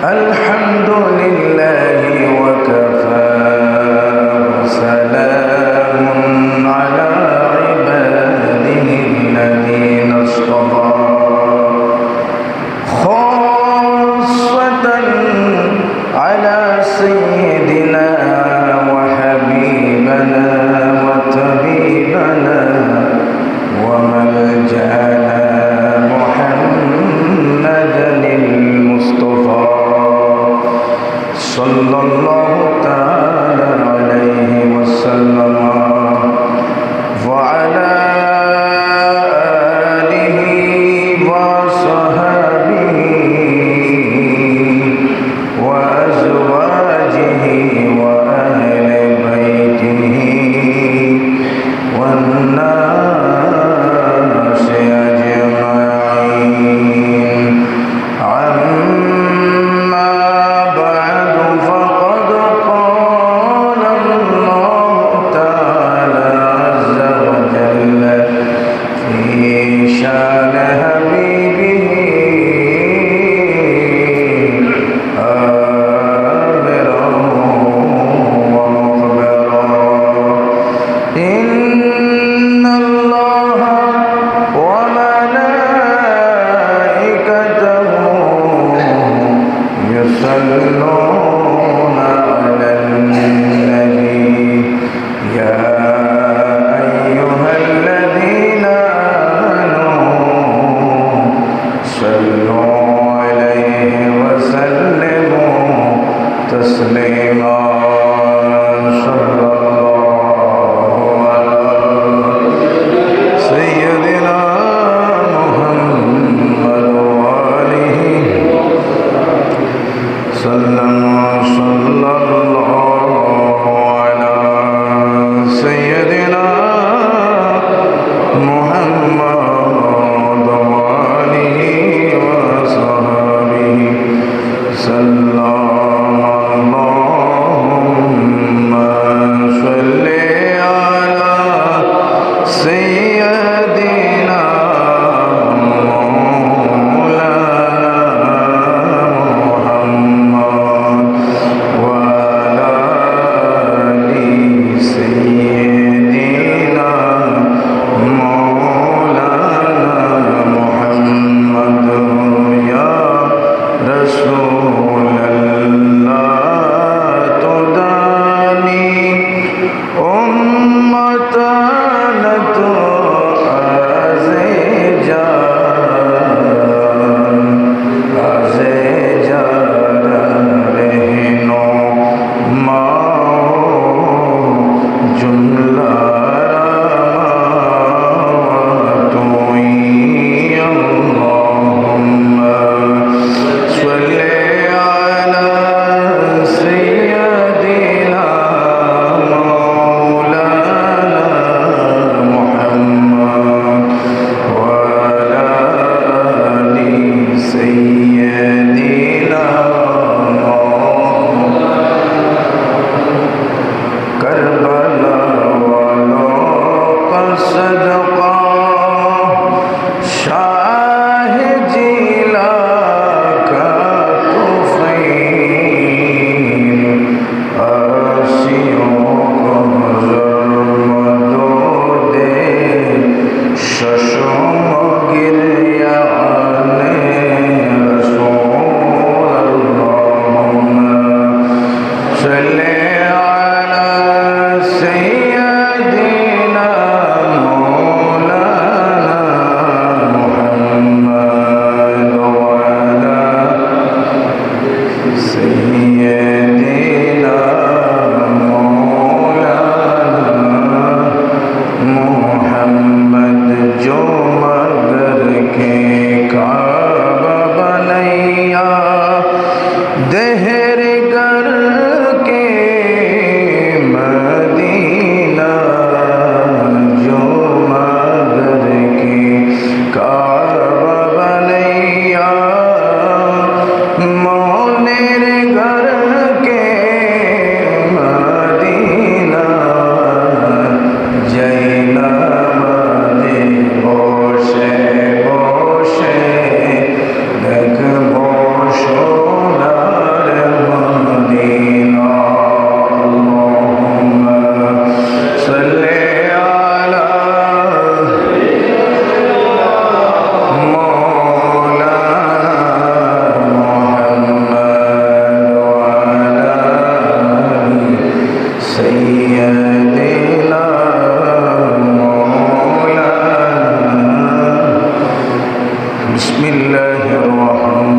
الحمد لله وكفى وسلام على عباده الذين اصطفى خاصة على سيدنا وحبيبنا وطبيبنا وملجأنا محمدا المصطفى صلى الله تعالى عليه وسلم وعلى آله وصحبه وأزواجه وأهل بيته والناس أجمعين. أما بعد فقد قال الله تعالى عز وجل في شأن حبيبه آمرا ومخبرا: إن الله وملائكته يصلون على النبي يا أيها الذين آمنوا صلوا عليه وسلموا تسليما. صلى الله على سيدنا محمد وآله وسلم. صلى الله على سيدنا محمد وآله وصحبه وسلم. اللهم صل على سيدنا مولانا محمد وعلى آل سيدنا مولانا محمد. يا رسول الله تداني أمتنا بسم الله الرحمن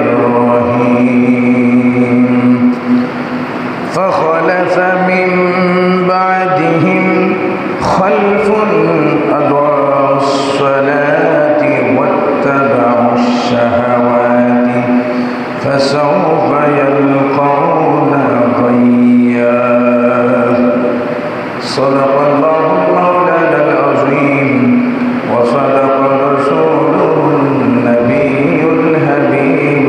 الرحيم فخلف من بعدهم خلف أضاعوا الصلاة واتبعوا الشهوات فسوف يلقون غيا صدق الله مولانا العظيم وصدق رسوله النبي الحبيب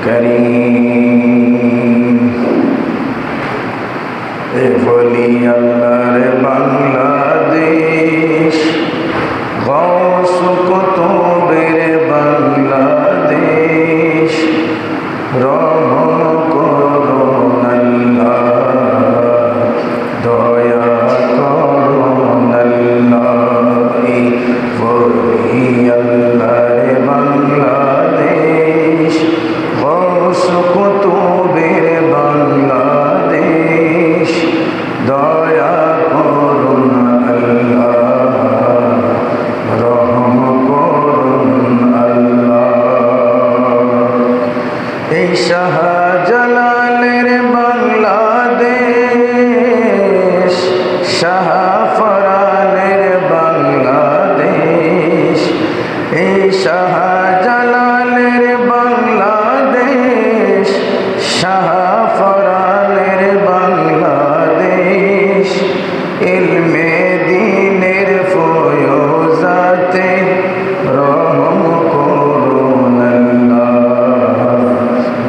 الكريم বলি আল্লাহর বাংলাদেশ গৌস কুতুবের বাংলাদেশ রহম করুন আল্লাহ দয়া করুন আল্লাহ বলি আল্লাহর বাংলাদেশ গৌস কুতুবের বাংলাদেশ দয়া করুন আল্লাহ রহম করুন আল্লাহ এই শাহজালালের বাংলাদেশ শাহফরানের বাংলাদেশ এই শাহজালালের বাংলাদেশ শাহফরানের বাংলাদেশ ইলমে দ্বীনের ফয়জাতে রহম করুন আল্লাহ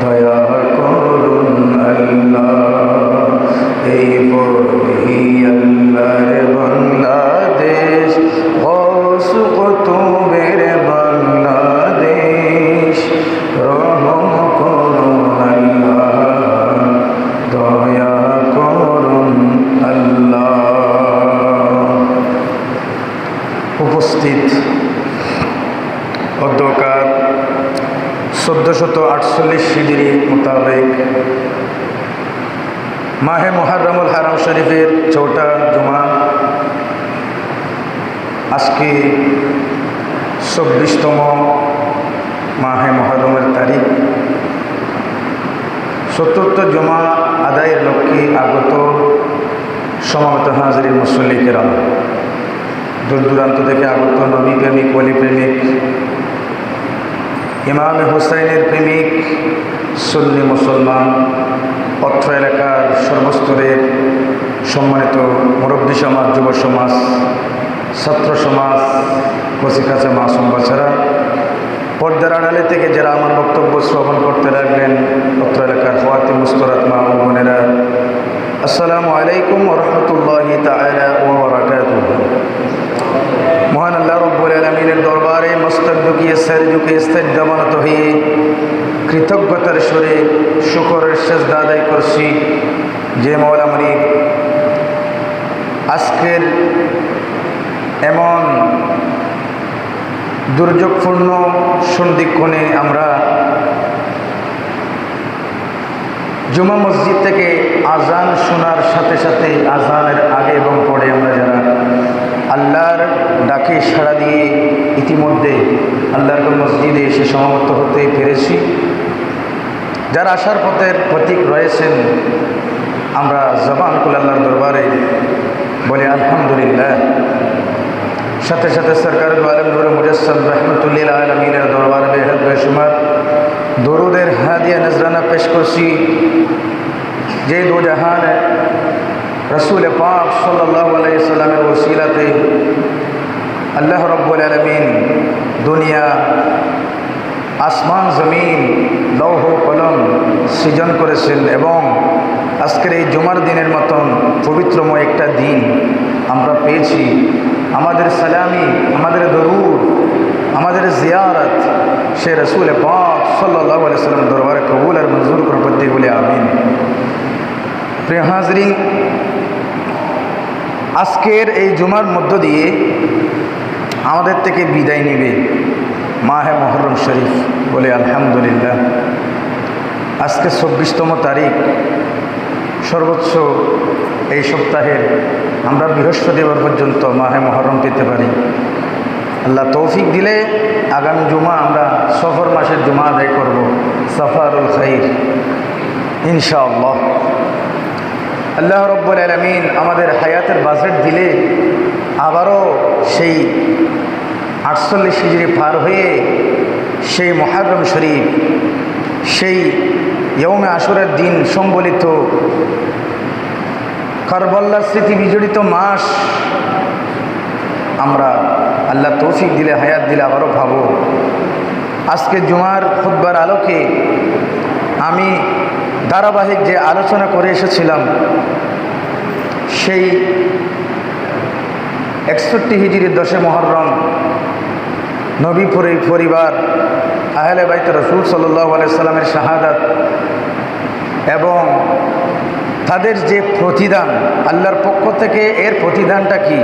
দয়া করুন আল্লাহ এই বলি আল্লাহর বাংলাদেশ গৌস কুতুবের বাংলাদেশ রহম করুন আল্লাহ দয়া করুন আল্লাহ উপস্থিত অধ্যকার 1448 হিজরি মোতাবেক মাহে মুহররমুল হারাম শরীফের চৌঠা জুমা আজকে 24তম মাহে মুহররমের তারিখ 70 জুমা আদায়ের লক্ষ্যে আগত সমাগত হাজিরিন মুসল্লি কেরাম দূর দূরান্ত থেকে আগত নবী প্রেমিক ওলি প্রেমিক ইমাম হুসাইনের প্রেমিক সুন্নি মুসলমান অত্র এলাকার সর্বস্তরের সম্মানিত মুরব্বী সমাজ, যুব সমাজ, ছাত্র সমাজ, কচিকাচা মাসুম বাচ্চারা, পর্দার আড়ালে থেকে যারা আমার বক্তব্য শ্রবণ করতে লাগলেন, অত্র এলাকার হওয়াতে মুস্তরাত মা ও বোনেরা, আসসালামু আলাইকুম ওয়া রাহমাতুল্লাহি তাআলা ওয়া বারাকাতুহু। মহান আল্লাহ রব্বুল আলামিনের দরবারে মস্তক ঝুঁকিয়ে স্যার ঝুঁকিয়ে ইস্তেজদামানত হয়ে কৃতজ্ঞতার সুরে শুকরের সেজদা আদায় করছি যে মওলা মুনিব আজকের এমন দুর্যোগপূর্ণ সন্ধিক্ষণে আমরা জুমা মসজিদ থেকে আজান শোনার সাথে সাথে আজানের আগে এবং পরে আমরা যারা আল্লাহর ডাকে সাড়া দিয়ে ইতিমধ্যে আল্লাহর মসজিদে এসে সমাগত হতে পেরেছি, যারা আসার পথের প্রতীক রয়েছেন, আমরা জবান খুলে আল্লাহর দরবারে বলি আলহামদুলিল্লাহ। সাথে সাথে সরকার আলম নূরে মুজাসসাম রহমতুল্লিল আলমিনের দরবারে বেহদ বেশুমার দরুদের হাদিয়া নজরানা পেশ করছি যে দু জাহান রসুল পাক সাল্লাল্লাহু আলাইহি সাল্লামের ওসিলাতে আল্লাহ রব্বুল আলামিন দুনিয়া, আসমান, জমিন, লৌহ কলম সৃজন করেছেন এবং আজকের এই জুমার দিনের মতন পবিত্রময় একটা দিন আমরা পেয়েছি। আমাদের সালামি, আমাদের দরুদ, আমাদের জিয়ারত সে রসুল পাক সাল্লাল্লাহু আলাইহি সাল্লামের দরবারে কবুল আর মঞ্জুর করে প্রত্যেক বলে আমিন। প্রিয় হাজরিন, আজকের এই জুমার মধ্য দিয়ে আমাদের থেকে বিদায় নেবে মাহে মুহররম শরীফ, বলে আলহামদুলিল্লাহ। আজকে 24তম তারিখ, সর্বোচ্চ এই সপ্তাহের আমরা বৃহস্পতিবার পর্যন্ত মাহে মুহররম পেতে পারি। আল্লাহ তৌফিক দিলে আগামী জুমা আমরা সফর মাসের জুমা আদায় করব, সাফারুল খাইর ইনশাআল্লাহ। আল্লাহ রব্বুল আলামিন আমাদের হায়াতের বাজেট দিলে আবারও সেই 48 হিজরি পার হয়ে সেই মুহররম শরীফ, সেই ইয়ৌমে আশুরার দিন সম্বলিত কারবালার স্মৃতি বিজড়িত মাস আমরা আল্লাহ তৌফিক দিলে, হায়াত দিলে আবারও ভাবো। আজকে জুমার খুতবার আলোকে আমি ধারাবাহিক যে আলোচনা করে এসেছিলাম সেই 61 হিজরির 10 মুহররম নবী পরিবার আহলে বাইত রাসূল সাল্লাল্লাহু আলাইহি সাল্লামের শাহাদাত এবং তাদের যে প্রতিদান আল্লাহর পক্ষ থেকে, এর প্রতিদানটা কি,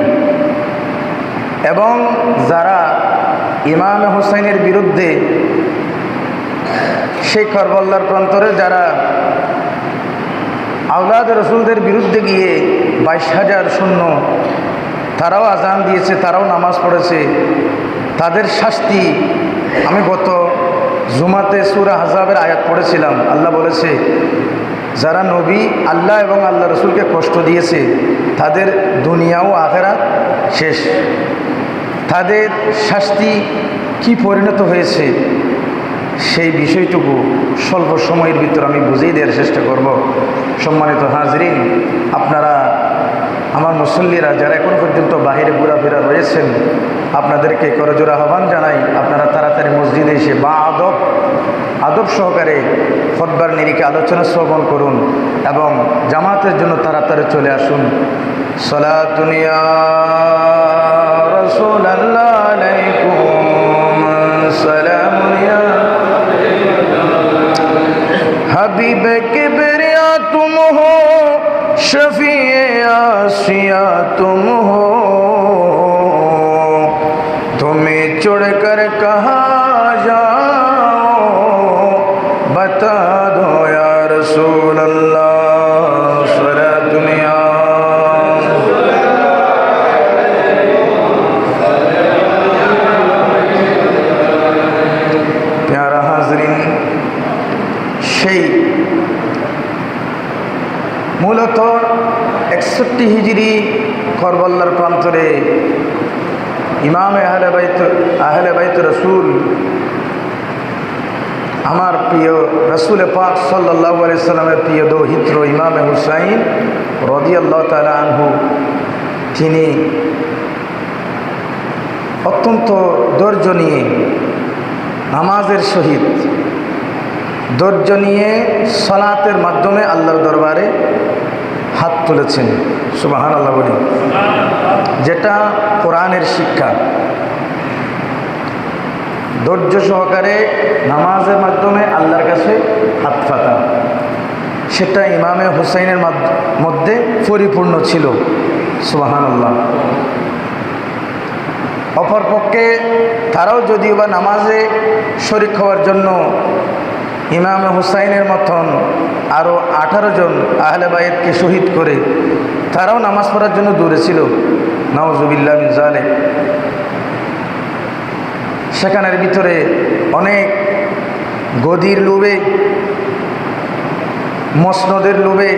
এবং যারা ইমাম হুসাইনের বিরুদ্ধে সেই কারবালার প্রান্তরে যারা আওলাদ রসুলদের বিরুদ্ধে গিয়ে 22,000 সৈন্য তারাও আজান দিয়েছে, তারাও নামাজ পড়েছে, তাদের শাস্তি আমি গত জুমাতে সূরা আহজাবের আয়াত পড়েছিলাম। আল্লাহ বলেছে যারা নবী আল্লাহ এবং আল্লাহ রসুলকে কষ্ট দিয়েছে তাদের দুনিয়া ও আখিরাত শেষ। তাদের শাস্তি কি পরিণত হয়েছে সেই বিষয়টুকু স্বল্প সময়ের ভিতর আমি বুঝিয়ে দেওয়ার চেষ্টা করব। সম্মানিত হাজরিন, আপনারা আমার মুসল্লিরা যারা এখন পর্যন্ত বাহিরে ঘোরাফেরা রয়েছেন, আপনাদেরকে করজোড়া আহ্বান জানাই, আপনারা তাড়াতাড়ি মসজিদে এসে বা আদব সহকারে খুতবার নিরিখে আলোচনা শ্রবণ করুন এবং জামাতের জন্য তাড়াতাড়ি চলে আসুন। সালাতুন ইয়া রাসূলুল্লাহ আলাইকুম সালামুন ইয়া হাবিব কিবরিয়া তুম হো, शफीए आसिया तुम हो, तुम्हें चढ़कर कहाँ जाओ, बता दो या रसूल अल्लाह सारा दुनिया। प्यारा हाजरीन, সেই মূলত 61 হিজরি কারবালার প্রান্তরে ইমাম আহলে বাইত রসুল, আমার প্রিয় রসুল পাক সাল্লাল্লাহু আলাইহি সাল্লামের প্রিয় দৌহিত্র ইমাম হুসাইন রাদিয়াল্লাহু তাআলা আনহু, তিনি অত্যন্ত ধৈর্য নিয়ে নামাজের সহিত ধৈর্য নিয়ে সালাতের মাধ্যমে আল্লাহর দরবারে হাত তুলেছেন। সুবহানাল্লাহ বলি, যেটা কোরআনের শিক্ষা। ধৈর্য সহকারে নামাজের মাধ্যমে আল্লাহর কাছে হাত পাতা, সেটা ইমামে হুসাইনের মধ্যে পরিপূর্ণ ছিল। সুবহানাল্লাহ। অপরপক্ষে তারাও যদিও বা নামাজে শরীক হওয়ার জন্য ইমাম হুসাইনের মতন আরও 18 জন আহলে বাইতকে শহীদ করে তারাও নামাজ পড়ার জন্য দূরে ছিল, নাউজুবিল্লাহ মিন যালিক। সেখানের ভিতরে অনেক গদির লোভে, মসনদের লোভে,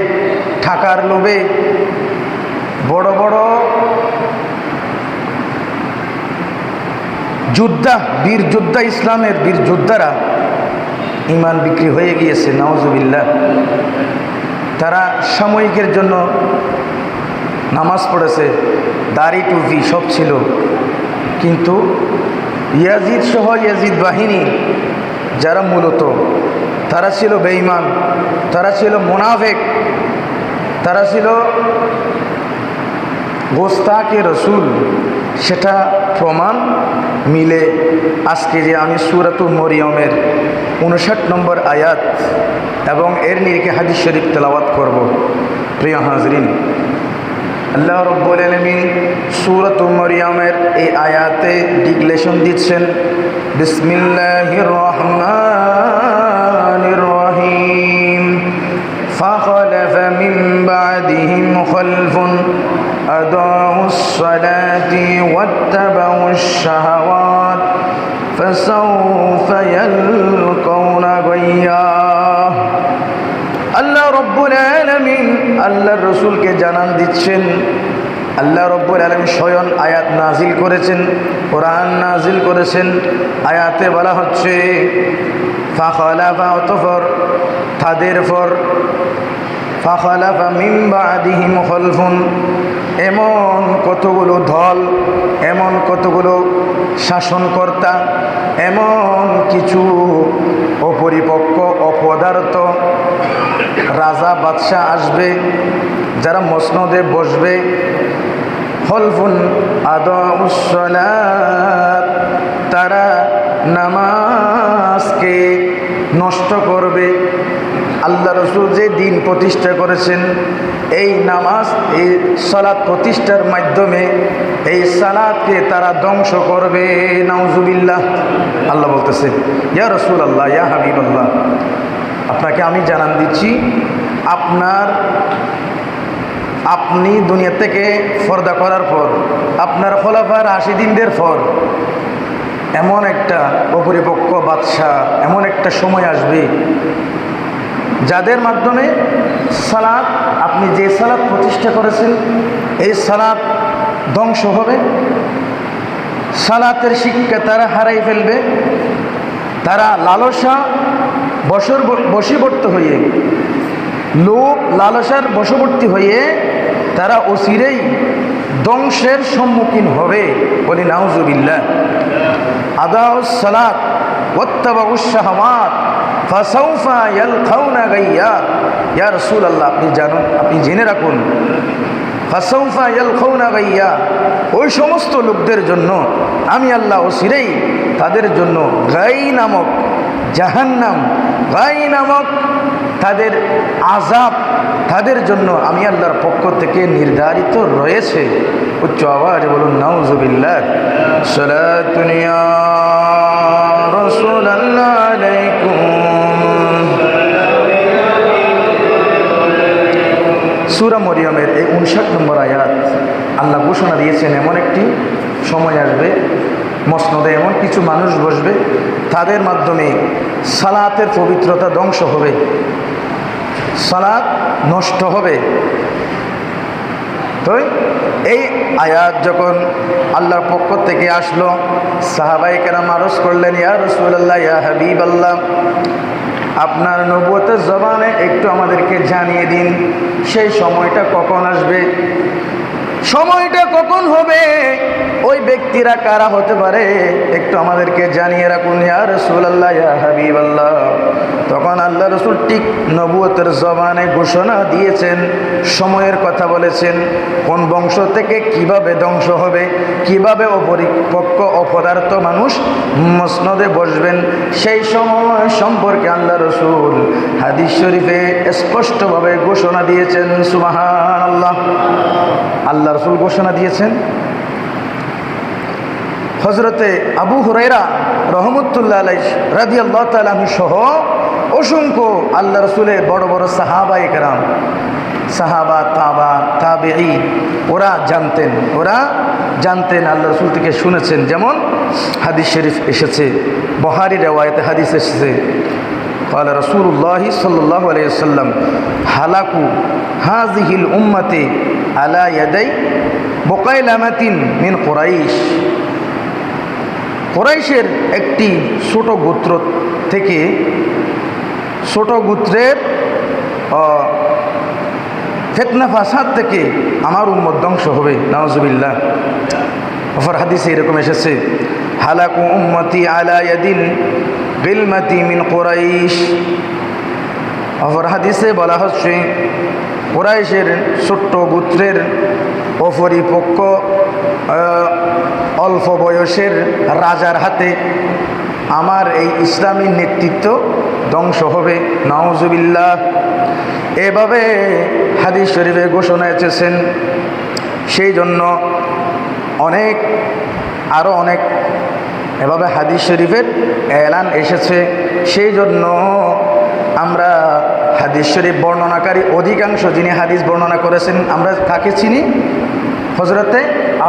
টাকার লোভে বড় বড় যোদ্ধা, বীর যোদ্ধা, ইসলামের বীর যোদ্ধারা ইমান বিক্রি হয়ে গিয়েছে, নাউজুবিল্লাহ। তারা সাময়িকের জন্য নামাজ পড়েছে, দাড়ি টুপি সব ছিল, কিন্তু ইয়াজিদ সহ ইয়াজিদ বাহিনী যারা মূলত তারা ছিল বেঈমান, তারা ছিল মুনাফিক, তারা ছিল গোস্তাকে রসুল। সেটা প্রমাণ মিলে আজকে যে আমি সূরাতুল মরিয়মের 59 নম্বর আয়াত এবং এর নিরিখে হাদিস শরীফ তেলাওয়াত করব। প্রিয় হাজরিন, আল্লাহ রাব্বুল আলামিন সূরাতুল মরিয়মের এই আয়াতে ডিক্লেরেশন দিচ্ছেন, বিসমিল্লাহির রহমানির রহিম, ফাখলাফা মিন বাদিহিম খলফুন أضاعوا الصلاة واتبعوا الشهوات فسوف يلقون غيا। আল্লাহ রব্বুল আলামিন আল্লাহর রাসূলকে জানান দিচ্ছেন, আল্লাহ রব্বুল আলামিন স্বয়ং আয়াত নাজিল করেছেন, কোরআন নাজিল করেছেন। আয়াতে বলা হচ্ছে ফাখালাফা, অতঃপর তাদের পর, ফাখালাফা মিন বাদিহিম খলফুন, এমন কতগুলো দল, এমন কতগুলো শাসনকর্তা, এমন কিছু অপরিপক্ক অপদার্থ রাজা বাদশাহ আসবে, যারা মসনদে বসবে। খলফুন আদাউস সালাত, তারা নামাজকে নষ্ট করবে। আল্লাহ রাসূল যে দিন প্রতিষ্ঠা করেছেন, এই নামাজ, এই সালাত প্রতিষ্ঠার মাধ্যমে এই সালাতকে তারা ধ্বংস করবে। নাউজুবিল্লাহ। আল্লাহ বলতেছে, ইয়া রাসূলুল্লাহ, ইয়া হাবিবাল্লাহ, আপনাকে আমি জানান দিচ্ছি, আপনি দুনিয়া থেকে পর্দা করার পর, আপনার খোলাফায়ে রাশিদিনদের পর এমন একটা অপরিপক্ক বাদশাহ, এমন একটা সময় আসবে যাদের মাধ্যমে সালাত, আপনি যে সালাত প্রতিষ্ঠা করেছেন, এই সালাত ধ্বংস হবে। সালাতের শিক্ষা তারা হারাই ফেলবে। তারা লালসা বশীভূত হয়ে, লোভ লালসার বশবর্তী হয়ে তারা অচিরেই ধ্বংসের সম্মুখীন হবে। বলি নাউজুবিল্লাহ। আদাউস সালাত ওয়াত্তাবাউশ শাহাওয়াত ফাসাউফা ইয়ালকাউনা গাইয়া। ইয়া রাসূলুল্লাহ, আপনি জানুন, আপনি জেনে রাখুন, ফাসাউফা ইয়ালকাউনা গাইয়া, ওই সমস্ত লোকদের জন্য আমি আল্লাহ অচিরেই তাদের জন্য গাই নামক জাহান্নাম, গাই নামক তাদের আযাব, তাদের জন্য আমি আল্লাহর পক্ষ থেকে নির্ধারিত রয়েছে। উচ্চ আওয়াজে বলুন নাউজুবিল্লাহ। সালাতুন ইয়া রাসূলুল্লাহ আলাইকুম। সূরা মরিয়মের এই 59 নম্বর আয়াত, আল্লাহ ঘোষণা দিয়েছেন এমন একটি সময় আসবে, মসনদে এমন কিছু মানুষ বসবে, তাদের মাধ্যমে সালাতের পবিত্রতা ধ্বংস হবে, সালাত নষ্ট হবে। তো এই আয়াত যখন আল্লাহর পক্ষ থেকে আসলো, সাহাবায়ে কেরাম আরজ করলেন, ইয়া রাসূলুল্লাহ, ইয়া হাবিবাল্লাহ, আপনার নবুয়তের জবানে একটু আমাদেরকে জানিয়ে দিন, সেই সময়টা কখন আসবে, সময়টা কখন হবে, ওই ব্যক্তিরা কারা হতে পারে, একটু আমাদেরকে জানিয়ে রাখুন ইয়া রাসূলুল্লাহ, ইয়া হাবিবাল্লাহ। তখন আল্লাহ রাসূল ঠিক নবুয়তের জবানে ঘোষণা দিয়েছেন, সময়ের কথা বলেছেন, কোন বংশ থেকে কিভাবে ধ্বংস হবে, কিভাবে অপরিপক্ক অপদার্থ মানুষ মসনদে বসবেন, সেই সময় সম্পর্কে আল্লাহ রাসূল হাদিস শরীফে স্পষ্টভাবে ঘোষণা দিয়েছেন। সুবহানাল্লাহ। আল্লাহ রাসূল ঘোষণা দিয়েছেন। হযরতে আবু হুরায়রা রাহমাতুল্লাহ আলাইহি রাদিয়াল্লাহু তাআলা আনহু সহ অসংখ্য আল্লাহ রাসূলের বড় বড় সাহাবায়ে কেরাম, সাহাবা, তাবেঈ, ওরা জানতেন, আল্লাহ রাসূল থেকে শুনেছেন। যেমন হাদিস শরীফ এসেছে, বুখারী riwayate হাদিস এসেছে, قال رسول الله صلى الله عليه وسلم হালাকু হাযিহিল উম্মতি আলা ইয়াদাই বুকাইলামাতিন মিন কুরাইশ। কুরাইশের একটি ছোট গোত্র থেকে, ছোট গোত্রের ফিতনা ফাসাদ থেকে আমার উম্মত ধ্বংস হবে। নাউজুবিল্লাহ। অপর হাদিসে এরকম এসেছে, হালাকু উম্মতি আলা ইয়াদিল গিলমাতি মিন কুরাইশ। অপর হাদিসে বলা হচ্ছে, কুরাইশের ছোট্ট গোত্রের অপরিপক্ক অল্প বয়সের রাজার হাতে আমার এই ইসলামী নেতৃত্ব ধ্বংস হবে। নাউজুবিল্লাহ। এভাবে হাদিস শরীফে ঘোষণা এসেছেন। সেই জন্য আরও অনেক এভাবে হাদিস শরীফের এলান এসেছে। সেই জন্য আমরা হাদিস শরীফ বর্ণনাকারী অধিকাংশ যিনি হাদিস বর্ণনা করেছেন, আমরা কাকে চিনি? হযরতে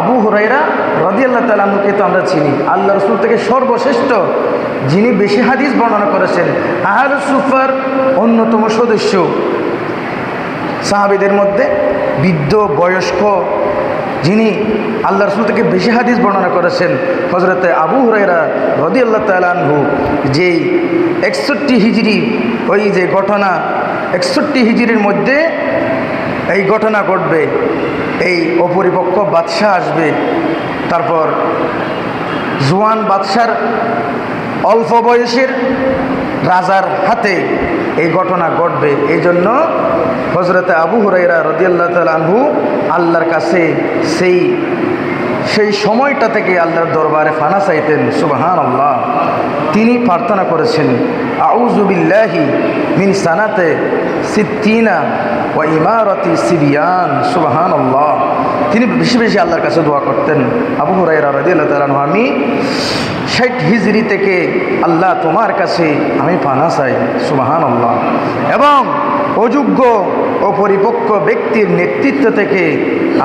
আবু হুরায়রা রাদিয়াল্লাহু তাআলা আনহুকে তো আমরা চিনি, আল্লাহ রাসূল থেকে সর্বশ্রেষ্ঠ যিনি বেশি হাদিস বর্ণনা করেছেন, আহলুস সুফার অন্যতম সদস্য, সাহাবীদের মধ্যে বৃদ্ধ বয়স্ক যিনি আল্লাহ রাসূল থেকে বেশি হাদিস বর্ণনা করেছেন হযরতে আবু হুরায়রা রাদিয়াল্লাহু তাআলা আনহু, যেই 61 হিজরি ওই যে ঘটনা 61 হিজরির মধ্যে এই ঘটনা ঘটবে, এই অপরিপক্ক বাদশাহ আসবে, তারপর জোয়ান বাদশার অল্প বয়সের রাজার হাতে এই ঘটনা ঘটবে। এই জন্য হযরতে আবু হুরায়রা রাদিয়াল্লাহু তাআলা আনহু আল্লাহর কাছে সেই সময়টা থেকে আল্লাহর দরবারে ফানা চাইতেন। সুবহানাল্লাহ। তিনি প্রার্থনা করেছেন, আউযু বিল্লাহি মিন সানাতে সিত্তিনা ওয়া ইমারাতি সিবিয়ান। সুবহানাল্লাহ। তিনি বেশি বেশি আল্লাহর কাছে দোয়া করতেন। আবু হুরায়রা রাদিয়াল্লাহু তাআলা আনহু, আমি 60 হিজরি থেকে আল্লাহ তোমার কাছে আমি পানা চাই। সুবহানাল্লাহ। এবং অযোগ্য অপরিপক্ক ব্যক্তির নেতৃত্ব থেকে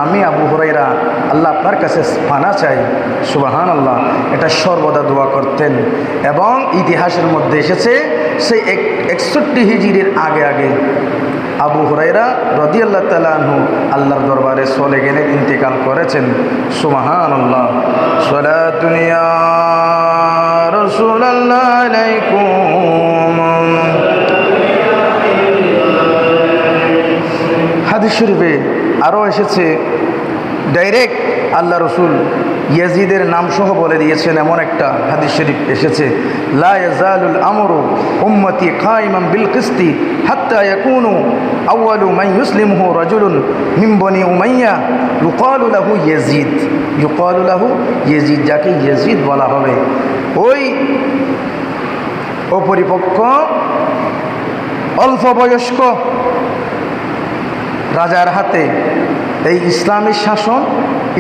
আমি আবু হুরায়রা আল্লাহ আপনার কাছে পানা চাই। সুবহানাল্লাহ। এটা সর্বদা দোয়া করতেন। এবং ইতিহাসের মধ্যে এসেছে সেই 61 হিজরির আগে আগে আবু হুরায়রা রাদিয়াল্লাহু তাআলা আনহু আল্লাহর দরবারে চলে গেলেন, ইন্তেকাল করেছেন। সুবহানাল্লাহ। সালাতুন ইয়া রাসূলুল্লাহ আলাইকুম। হাদিস শরীফে আরও এসেছে, ডাইরেক্ট আল্লাহ রসুল ইয়াজিদের নাম সহ বলে দিয়েছেন। এমন একটা হাদিস শরীফ এসেছে, লা ইয়াজালুল আমরু উম্মতি কাইমান বিল কিসতি হাত্তা ইয়াকুনু আউয়ালু মান ইউসলিমুহু রাজুলুন মিন বনি উমাইয়া ইউকালু লাহু ইয়াজিদ। ইউকালু লাহু ইয়াজিদ, যাকে ইয়াজিদ বলা হবে, ওই অপরিপক্ক অল্প বয়স্ক রাজার হাতে এই ইসলামী শাসন,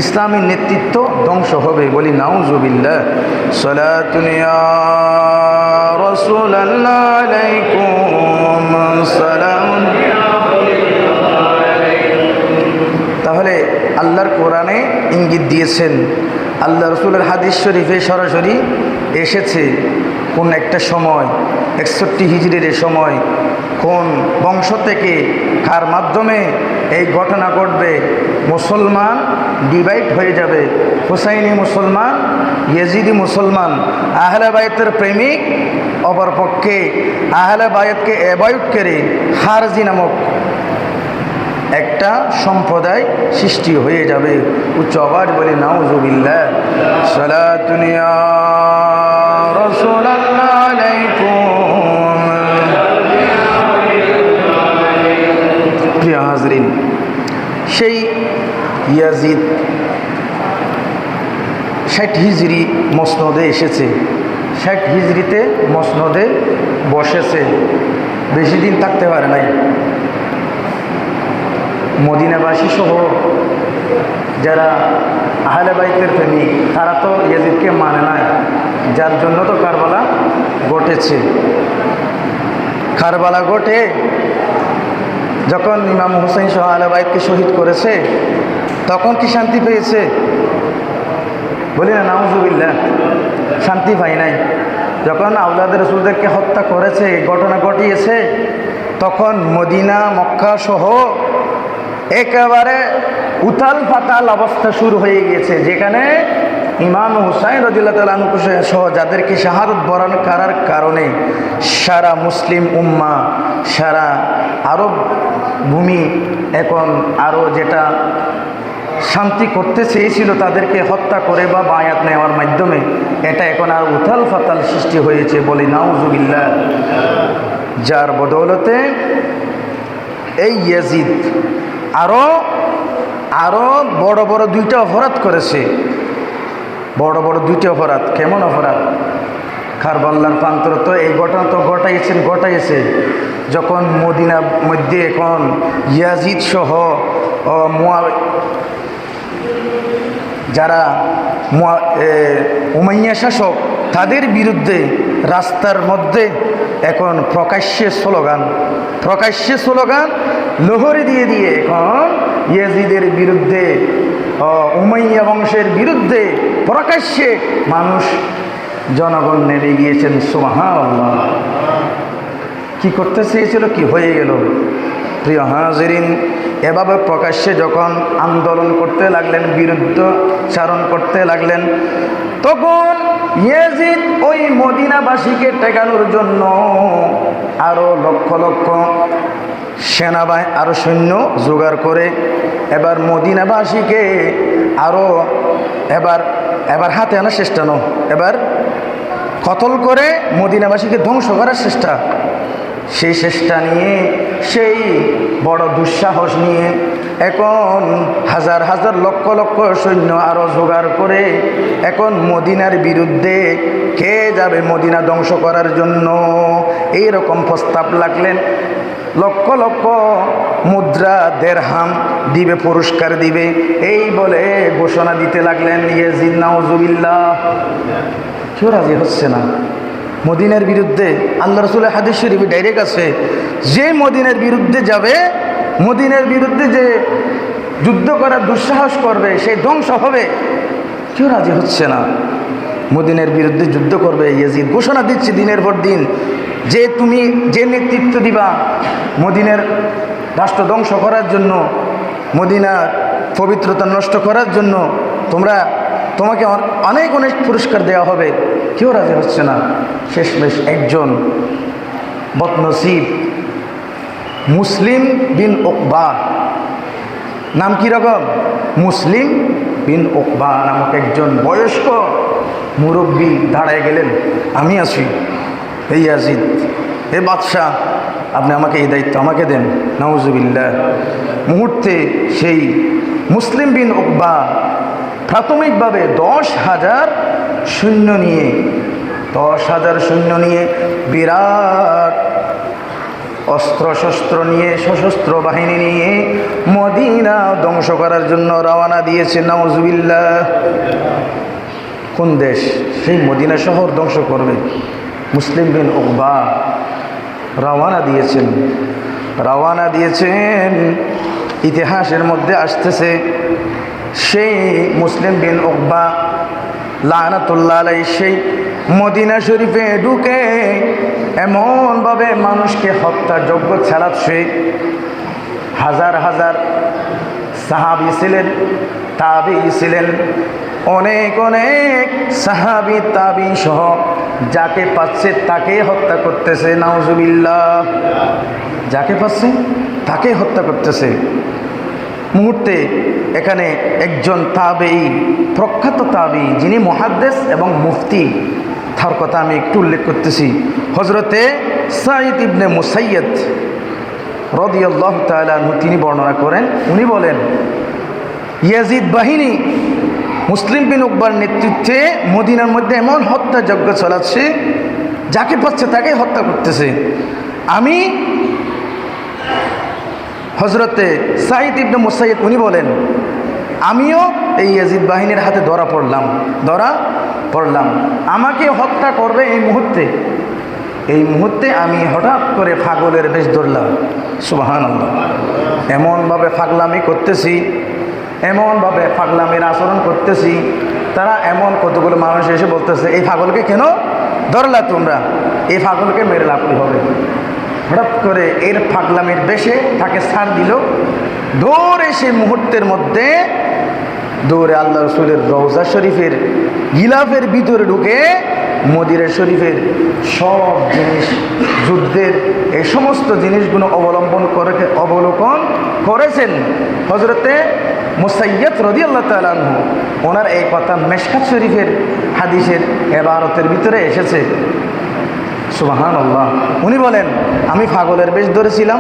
ইসলামী নেতৃত্ব ধ্বংস হবে। বলি নাউজুবিল্লাহ। সালাতুন ইয়া রাসূলুল্লাহ আলাইকুম সালাম। তাহলে আল্লাহর কোরআনে ইঙ্গিত দিয়েছেন, আল্লাহ রসুলের হাদিস শরীফে সরাসরি এসেছে কোন একটা সময় 61 হিজরির সময় কোন বংশ থেকে কার মাধ্যমে এই ঘটনা ঘটবে, মুসলমান ডিভাইড হয়ে যাবে, হুসাইনি মুসলমান, ইয়াজিদি মুসলমান, আহলে বাইতের প্রেমিক, অপরপক্ষে আহলে বাইতকে অ্যাভয়েড করে খারজি নামক একটা সম্প্রদায় সৃষ্টি হয়ে যাবে। উচ্চ আওয়াজ বলে নাউজুবিল্লাহ। সালাতুন ইয়া রাসূলুল্লাহ আলাইকুম। প্রিয় হাজরিন, সেই ইয়াজিদ 60 হিজরি মসনদে এসেছে, 60 হিজরিতে মসনদে বসেছে, বেশি দিন থাকতে পারে নাই। মদিনাবাসী সহ যারা আহলে বাইতের প্রেমিক তারা তো ইয়াজিদকে মানে না, যার জন্য তো কারবালা ঘটেছে। কারবালা ঘটে যখন ইমাম হুসাইন সহ আহলে বাইতকে শহীদ করেছে, তখন কি শান্তি পেয়েছে? বলি না নাউজুবিল্লাহ। শান্তি পাই নাই। যখন আওলাদ রাসূলদেরকে হত্যা করেছে, ঘটনা ঘটিয়েছে, তখন মদিনা মক্কা সহ একেবারে উথাল পাতাল অবস্থা শুরু হয়ে গিয়েছে, যেখানে ইমাম হুসাইন রাদিয়াল্লাহু তাআলা আনহু সহ যাদেরকে শাহাদত বরণ করার কারণে সারা মুসলিম উম্মাহ, সারা আরব ভূমি এখন আরও যেটা শান্তি করতে চেয়েছিল তাদেরকে হত্যা করে বা বায়াত নেওয়ার মাধ্যমে, এটা এখন আর উথাল ফাতাল সৃষ্টি হয়েছে। বলি নাউজুবিল্লাহ। যার বদৌলতে এই ইয়াজিদ আরও বড় বড় 2টা অপরাধ করেছে। বড় বড় 2টি অপরাধ। কেমন অপরাধ? কারবালার প্রান্তর তো এই ঘটনা তো ঘটাইছে যখন মদিনার মধ্যে এখন ইয়াজিদ সহ যারা উমাইয়া শাসক তাদের বিরুদ্ধে রাস্তার মধ্যে এখন প্রকাশ্যে স্লোগান লহরি দিয়ে এখন ইয়াজিদের বিরুদ্ধে উমাইয়া বংশের বিরুদ্ধে প্রকাশ্যে মানুষ জনগণ নেমে গিয়েছেন। সুবহানাল্লাহ। কি করতে চেয়েছিল, কি হয়ে গেল? প্রিয় হাজিরিন, এভাবে প্রকাশ্যে যখন আন্দোলন করতে লাগলেন, বিরুদ্ধচারণ করতে লাগলেন, তখন ইয়াজিদ ওই মদিনাবাসীকে ঠেকানোর জন্য আরো লক্ষ লক্ষ সেনাবাহিনী, আরো সৈন্য জোগাড় করে এবার মদিনাবাসীকে আরো এবার হাতে আনার চেষ্টা নয়, এবার কতল করে মদিনাবাসীকে ধ্বংস করার চেষ্টা। সেই চেষ্টা নিয়ে, সেই বড় দুঃসাহস নিয়ে এখন হাজার হাজার লক্ষ লক্ষ সৈন্য আরো জোগাড় করে এখন মদিনার বিরুদ্ধে কে যাবে মদিনা ধ্বংস করার জন্য, এইরকম প্রস্তাব লাগলেন। লক্ষ লক্ষ মুদ্রা দেরহাম দিবে, পুরস্কার দিবে, এই বলে ঘোষণা দিতে লাগলেন ইয়াজিদ নাউজুবিল্লাহ। কেউ রাজি হচ্ছে না মদিনার বিরুদ্ধে। আল্লাহ রাসূলের হাদিস শরীফে ডাইরেক্ট আছে, যে মদিনার বিরুদ্ধে যাবে, মদিনার বিরুদ্ধে যে যুদ্ধ করার দুঃসাহস করবে, সেই ধ্বংস হবে। কেউ রাজি হচ্ছে না মদিনার বিরুদ্ধে যুদ্ধ করবে। ইয়াজিদ ঘোষণা দিচ্ছে দিনের পর দিন যে তুমি যে নেতৃত্ব দিবা মদিনার রাষ্ট্র ধ্বংস করার জন্য, মদিনার পবিত্রতা নষ্ট করার জন্য, তোমাকে অনেক অনেক পুরস্কার দেওয়া হবে। কেউ রাজি হচ্ছে না। শেষমেশ একজন বদনসিব মুসলিম বিন উকবা, নাম কি রকম? মুসলিম বিন উকবা নামক একজন বয়স্ক মুরব্বী দাঁড়ায় গেলেন, আমি আছি, এই ইয়াজিদ, হে বাদশাহ, আপনি আমাকে এই দায়িত্ব আমাকে দেন। নাউজুবিল্লাহ। মুহূর্তে সেই মুসলিম বিন উকবা প্রাথমিকভাবে 10,000 সৈন্য নিয়ে বিরাট অস্ত্রশস্ত্র নিয়ে, সশস্ত্র বাহিনী নিয়ে মদিনা ধ্বংস করার জন্য রওনা দিয়েছে। নাউজুবিল্লাহ। কোন দেশ? সেই মদিনা শহর ধ্বংস করবে। মুসলিম বিন উকবা রওনা দিয়েছেন। ইতিহাসের মধ্যে আসতেছে সেই মুসলিম বিন উকবা লানাতুল্লাহ আলাইহি সেই মদিনা শরীফে ঢুকে এমনভাবে মানুষকে হত্যাযজ্ঞ চালাচ্ছে। হাজার হাজার সাহাবী ছিলেন, তাবিঈ ছিলেন, অনেক অনেক সাহাবী তাবিঈ সহ যাকে পাচ্ছে তাকে হত্যা করতেছে। নাউজুবিল্লাহ। যাকে পাচ্ছে তাকে হত্যা করতেছে। মুহূর্তে এখানে একজন তাবেঈ, প্রখ্যাত তাবেঈ, যিনি মুহাদ্দিস এবং মুফতি, তার কথা আমি একটু উল্লেখ করতেছি। হযরতে সাঈদ ইবনে মুসাইয়্যিব রাদিয়াল্লাহু তাআলা আনহু তিনি বর্ণনা করেন, উনি বলেন ইয়াজিদ বাহিনী মুসলিম বিন উকবার নেতৃত্বে মদিনার মধ্যে এমন হত্যাযজ্ঞ চালাচ্ছে, যাকে পাচ্ছে তাকে হত্যা করতেছে। আমি হযরতে সাঈদ ইবনে মুসাইয়্যিব উনি বলেন, আমিও এই ইয়াজিদ বাহিনীর হাতে ধরা পড়লাম। আমাকে হত্যা করবে এই মুহূর্তে আমি হঠাৎ করে পাগলের বেশ ধরলাম। সুবহানাল্লাহ। এমনভাবে পাগলামি করতেছি, এমনভাবে পাগলামির আচরণ করতেছি, তারা এমন কতগুলো মানুষ এসে বলতেছে, এই পাগলকে কেন ধরলা তোমরা? এই পাগলকে মেরে লাভ হবে। হঠাৎ করে এর পাগলামির বেশে তাকে ছাড় দিল। দৌড়ে সে মুহূর্তের মধ্যে দৌড়ে আল্লাহ রাসূলের রওজা শরীফের গিলাফের ভিতরে ঢুকে মদিনা শরীফের সব জিনিস, যুদ্ধের এই সমস্ত জিনিসগুলো অবলোকন করেছেন হযরতে মুসাইয়্যিব রাদিয়াল্লাহু তাআলা আনহু। ওনার এই কথা মিশকাত শরীফের হাদিসের ইবারতের ভিতরে এসেছে। সুবহানাল্লাহ। উনি বলেন, আমি পাগলের বেশ ধরেছিলাম,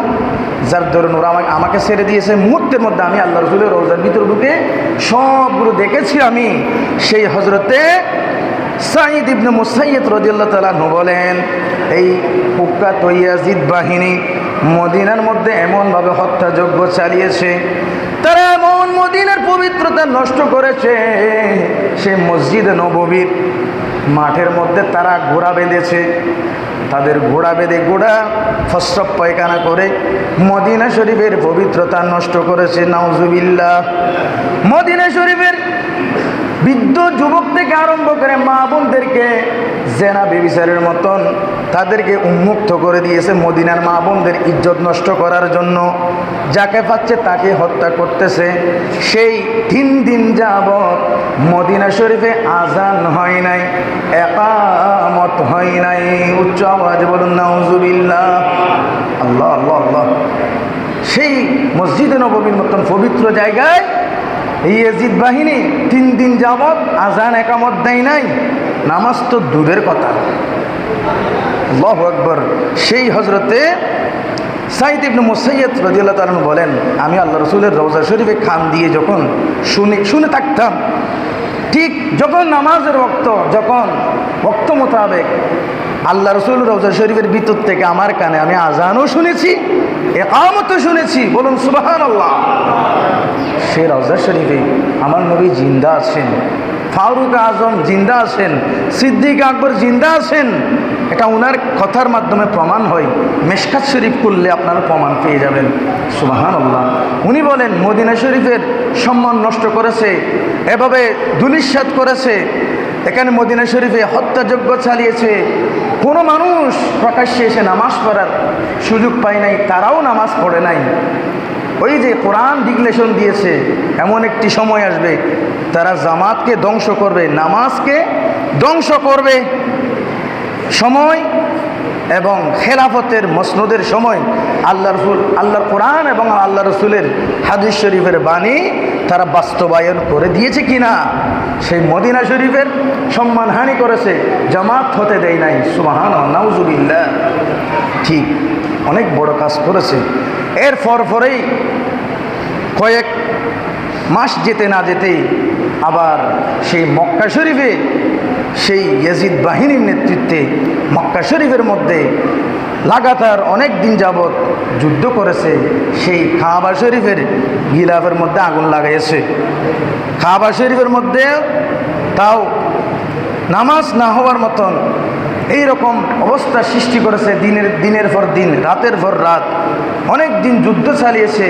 যার দরুন ওরা আমাকে ছেড়ে দিয়েছে। মুহূর্তের মধ্যে আমি আল্লাহ রাসূলের রওজার ভিতরে ঢুকে সবগুলো দেখেছি আমি। সেই হযরতে সাঈদ ইবনে মুসাইয়্যিব রাদিয়াল্লাহু তাআলা আনহু বলেন, এই কুখ্যাত ইয়াজিদ বাহিনী মদিনার মধ্যে এমনভাবে হত্যাযজ্ঞ চালিয়েছে, তারা এমন মদিনার পবিত্রতা নষ্ট করেছে, সে মসজিদে নববীর মাঠের মধ্যে তারা ঘোড়া বেঁধেছে, তাদের ঘোড়া বেঁধে ঘোড়া প্রস্রাব পায়খানা করে মদিনা শরীফের পবিত্রতা নষ্ট করেছে। নাউজুবিল্লাহ। মদিনা শরীফের বৃদ্ধ যুবক থেকে আরম্ভ করে মা বোনদেরকে জেনা বেবিচারের মতন তাদেরকে উন্মুক্ত করে দিয়েছে মদিনার মা বোনদের ইজ্জত নষ্ট করার জন্য। যাকে পাচ্ছে তাকে হত্যা করতেছে। সেই 3 দিন যাবত মদিনা শরীফে আজান হয় নাই, ইকামত হয় নাই। উচ্চ আওয়াজে বলুন নাউজুবিল্লাহ। আল্লাহ আল্লাহ আল্লাহ। সেই মসজিদে নববীর মতন পবিত্র জায়গায় ইয়াজিদ বাহিনী 3 দিন যাবত আজান একামত দেয় নাই, নামাজ তো দূরের কথা। আল্লাহু আকবার। সেই হজরতে সাঈদ ইবনে মুসাইয়্যিব রাদিয়াল্লাহু তাআলা বলেন, আমি আল্লাহ রসুলের রওজা শরীফে খান দিয়ে যখন শুনে থাকতাম, ঠিক যখন নামাজের যখন ওয়াক্ত মোতাবেক আল্লাহ রসুল রওজা শরীফের ভিতর থেকে আমার কানে আমি আজানও শুনেছি, ইকামতও শুনেছি। বলুন সুবহানাল্লাহ। সেই রওজা শরীফে আমার নবী জিন্দা আছেন, ফারুক আজম জিন্দা আছেন, সিদ্দিক আকবর জিন্দা আছেন। এটা ওনার কথার মাধ্যমে প্রমাণ হয়। মিশকাত শরীফ করলে আপনারা প্রমাণ পেয়ে যাবেন। সুবহানাল্লাহ। উনি বলেন মদিনা শরীফের সম্মান নষ্ট করেছে, এভাবে ধূলিসাৎ করেছে, এখানে মদিনা শরীফে হত্যাযজ্ঞ চালিয়েছে। কোনো মানুষ প্রকাশ্যে এসে নামাজ পড়ার সুযোগ পায় নাই, তারাও নামাজ পড়ে নাই। ওই যে কোরআন ডিক্লেরেশন দিয়েছে, এমন একটি সময় আসবে তারা জামাতকে ধ্বংস করবে, নামাজকে ধ্বংস করবে। সময় এবং খেলাফতের মসনদের সময় আল্লাহর কোরআন এবং আল্লাহ রসুলের হাদিস শরীফের বাণী তারা বাস্তবায়ন করে দিয়েছে কিনা, সেই মদিনা শরীফের সম্মানহানি করেছে, জামাত হতে দেয় নাই। সুবহানাল্লাহ, নাউজুবিল্লাহ। ঠিক অনেক বড় কাজ করেছে। এর পরেই কয়েক মাস যেতে না যেতেই আবার সেই মক্কা শরীফে সেই ইয়াজিদ বাহিনীর নেতৃত্বে মক্কা শরীফের মধ্যে লাগাতার অনেক দিন যাবৎ যুদ্ধ করেছে। সেই কাবা শরীফের গিলাফের মধ্যে আগুন লাগাইছে। কাবা শরীফের মধ্যে তাও নামাজ না হওয়ার মতন এই রকম অবস্থা সৃষ্টি করেছে। দিনের পর দিন, রাতের পর রাত অনেক দিন যুদ্ধ চালিয়েছে,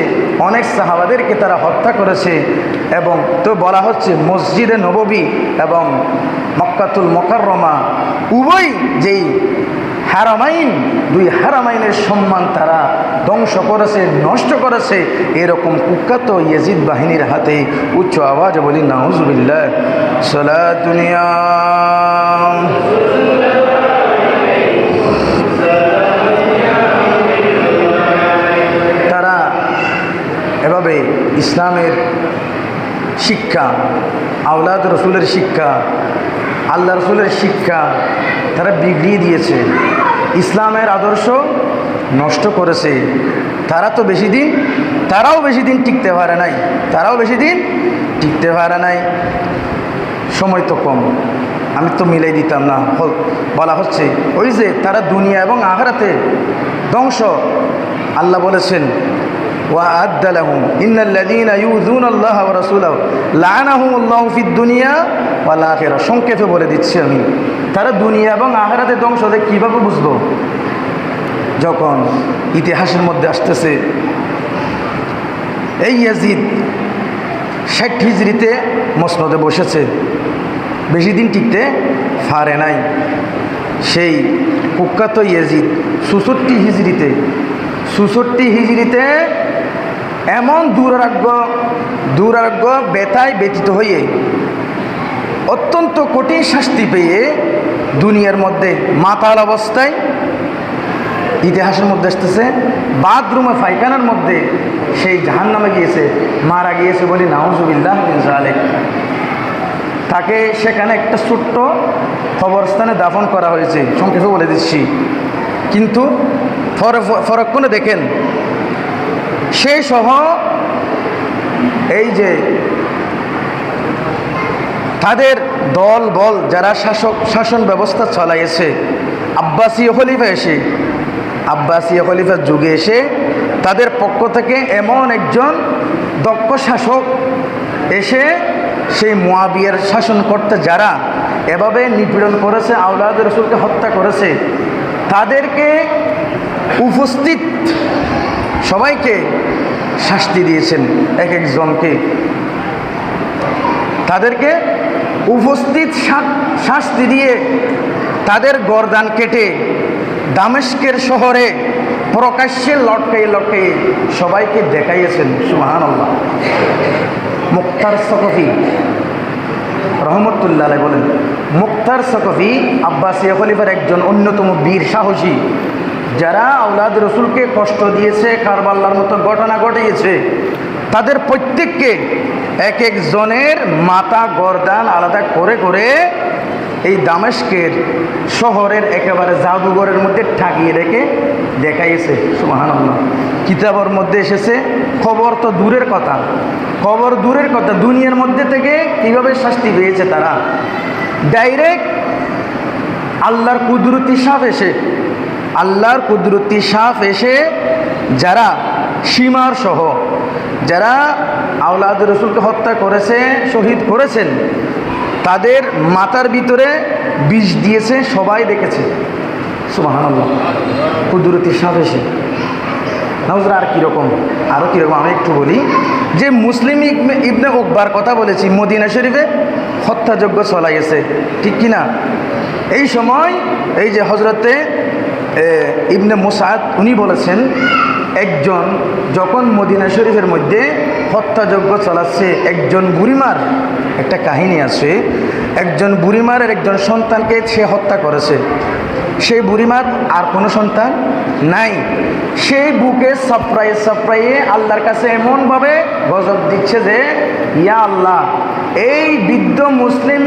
অনেক সাহাবাদেরকে তারা হত্যা করেছে। এবং তো বলা হচ্ছে মসজিদে নববী এবং মক্কাতুল মুকাররমা উভয় যেই হারামাইন, 2 হারামাইনের সম্মান তারা ধ্বংস করেছে, নষ্ট করেছে। এরকম কুখ্যাত ইয়াজিদ বাহিনীর হাতে। উচ্চ আওয়াজে বলি নাউজুবিল্লাহ। সালাতুনিয়া তারা এভাবে ইসলামের শিক্ষা, আওলাদ রসুলের শিক্ষা, আল্লাহ রসুলের শিক্ষা তারা বিগড়িয়ে দিয়েছে, ইসলামের আদর্শ নষ্ট করেছে। তারাও বেশি দিন টিকতে পারে নাই। সময় তো কম, আমি তো মিলাই দিতাম না। বলা হচ্ছে ওই যে তারা দুনিয়া এবং আখিরাতে ধ্বংস। আল্লাহ বলেছেন وأعد لهم إن الذين يؤذون الله ورسوله لعنهم الله في الدنيا والآخرة। সংক্ষেপে বলে দিচ্ছি আমি, তারা দুনিয়া এবং আখিরাতে ধ্বংস হবে কীভাবে বুঝবো? যখন ইতিহাসের মধ্যে আসতেছে এই ইয়াজিদ 60 হিজরিতে মসনদে বসেছে, বেশি দিন টিকতে পারে নাই। সেই কুখ্যাত ইয়াজিদ 64 হিজরিতে এমন দুরারোগ্য ব্যথায় ব্যতীত হয়ে অত্যন্ত কঠিন শাস্তি পেয়ে দুনিয়ার মধ্যে মাতাল অবস্থায়, ইতিহাসের মধ্যে আসতেছে বাথরুমে পায়খানার মধ্যে সেই জাহান্নামে গিয়েছে, মারা গিয়েছে বলি নাউজুবিল্লাহ মিন যালিক। তাকে সেখানে একটা ছোট্ট কবরস্থানে দাফন করা হয়েছে, সংক্ষেপে বলে দিচ্ছি। কিন্তু ফরক্ষণে দেখেন সেই সহ এই যে তাদের দল বল যারা শাসন ব্যবস্থা চালাইছে, আব্বাসীয় খলিফার যুগে এসে তাদের পক্ষ থেকে এমন একজন দক্ষ শাসক এসে সেই মুয়াবিয়ার শাসন করতে যারা এভাবে নিপীড়ন করেছে, আওলাদ রসুলকে হত্যা করেছে, তাদেরকে উপস্থিত সবাইকে শাস্তি দিয়েছেন। এক একজনকে তাদেরকে উপস্থিত শাস্তি দিয়ে তাদের গর্দান কেটে দামেস্কের শহরে প্রকাশ্যে লটকাই সবাইকে দেখাইয়েছেন। সুবহানাল্লাহ। মুক্তার সকফি রহমতুল্লাহ আলাইহি বলেন, মুক্তার সকফি আব্বাসীয় খলিফার একজন অন্যতম বীর সাহসী, যারা আওলাদ রসুলকে কষ্ট দিয়েছে, কারবালার মতো ঘটনা ঘটিয়েছে, তাদের প্রত্যেককে এক একজনের মাথা গর্দান আলাদা করে করে এই দামেস্কের শহরের একেবারে জাদুঘরের মধ্যে ঠাকিয়ে রেখে দেখাইয়েছে। সুবহানাল্লাহ। কিতাবের মধ্যে এসেছে, খবর তো দূরের কথা, খবর দূরের কথা, দুনিয়ার মধ্যে থেকে কীভাবে শাস্তি পেয়েছে তারা। ডাইরেক্ট আল্লাহর কুদরতি সাপ এসে, আল্লাহর কুদরতি সাপ এসে যারা সীমার সহ যারা আওলাদ রসুলকে হত্যা করেছে, শহীদ করেছেন, তাদের মাথার ভিতরে বিষ দিয়েছে, সবাই দেখেছে। সুবহানাল্লাহ। কুদরতি সাপ এসে নাউজুবিল্লাহ। আর কীরকম, আরও কীরকম আমি একটু বলি, যে মুসলিম ইবনে উকবার কথা বলেছি, মদিনা শরীফে হত্যাযজ্ঞ চলাইছে, ঠিক কিনা? এই সময় এই যে হজরতে ইবনে মুসাদ উনি বলেছেন, একজন যখন মদিনা শরীফের মধ্যে হত্যাযজ্ঞ চালাচ্ছে, একজন বুড়িমার একটা কাহিনী আছে, একজন বুড়িমারের একজন সন্তানকে সে হত্যা করেছে। সেই বুড়িমার আর কোনো সন্তান নাই, সেই বুকে সাপ্রাইয়ে আল্লাহর কাছে এমনভাবে গজব দিচ্ছে যে, ইয়া আল্লাহ, এই বৃদ্ধ মুসলিম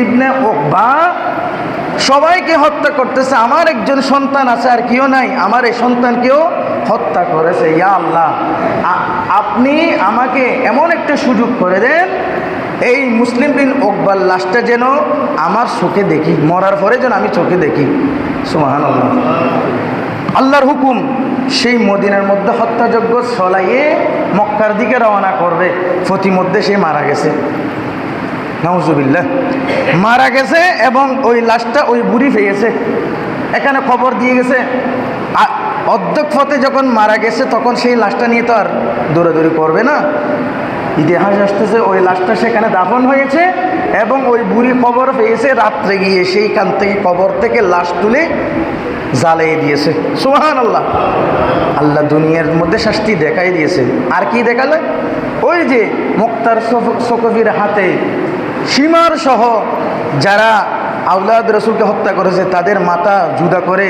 ইবনে উকবা সবাইকে হত্যা করতেছে, আমার একজন সন্তান আছে আর কেউ নাই, আমার এই সন্তানকেও হত্যা করেছে। ইয়া আল্লাহ, আপনি আমাকে এমন একটা সুযোগ করে দেন, এই মুসলিম বিন উকবার লাশটা যেন আমার চোখে দেখি, মরার পরে যেন আমি চোখে দেখি। সুবহানাল্লাহ। আল্লাহর হুকুম, সেই মদিনার মধ্যে হত্যাযজ্ঞ চলাইয়ে মক্কার দিকে রওনা করবে, প্রতিমধ্যে সে মারা গেছে। নাউজুবিল্লাহ। মারা গেছে এবং ওই লাশটা ওই বুড়ি পেয়েছে, এখানে খবর দিয়ে গেছে। অর্ধেক পথে যখন মারা গেছে, তখন সেই লাশটা নিয়ে তো আর দৌড়াদৌড়ি করবে না। ইতিহাস আসতেছে ওই লাশটা সেখানে দাফন হয়েছে এবং ওই বুড়ি খবর পেয়েছে, রাত্রে গিয়ে সেইখান থেকে কবর থেকে লাশ তুলে জ্বালিয়ে দিয়েছে। সুবহানাল্লাহ। আল্লাহ দুনিয়ার মধ্যে শাস্তি দেখাই দিয়েছে। আর কি দেখালে? ওই যে মুক্তার সকফির হাতে সীমার সহ যারা আওলাদ রসুলকে হত্যা করেছে, তাদের মাথা জুদা করে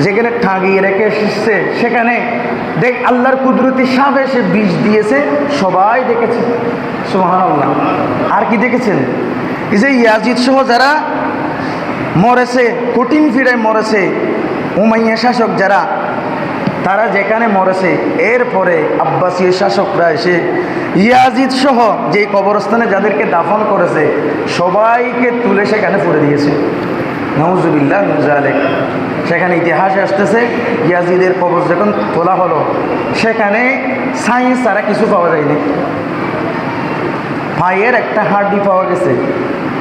যেখানে ঠাগিয়ে রেখে এসেছে, সেখানে দেখ আল্লাহর কুদরতি সাপ এসে বিষ দিয়েছে, সবাই দেখেছে। সুবহানাল্লাহ। আর কি দেখেছেন? এই যে ইয়াজিদ সহ যারা মরেছে, কঠিন ফিরে মরেছে, উমাইয়া শাসক যারা, তারা যেখানে মরেছে, এরপরে আব্বাসীয় শাসকরা এসে ইয়াজিদ সহ যে কবরস্থানে যাদেরকে দাফন করেছে, সবাইকে তুলে সেখানে পড়ে দিয়েছে। নাউজুবিল্লাহ মিন যালিক। সেখানে ইতিহাসে আসতেছে, ইয়াজিদের কবর যখন তোলা হলো, সেখানে সাইন্স ছাড়া কিছু পাওয়া যায়নি। পায়ের একটা হাড্ডি পাওয়া গেছে,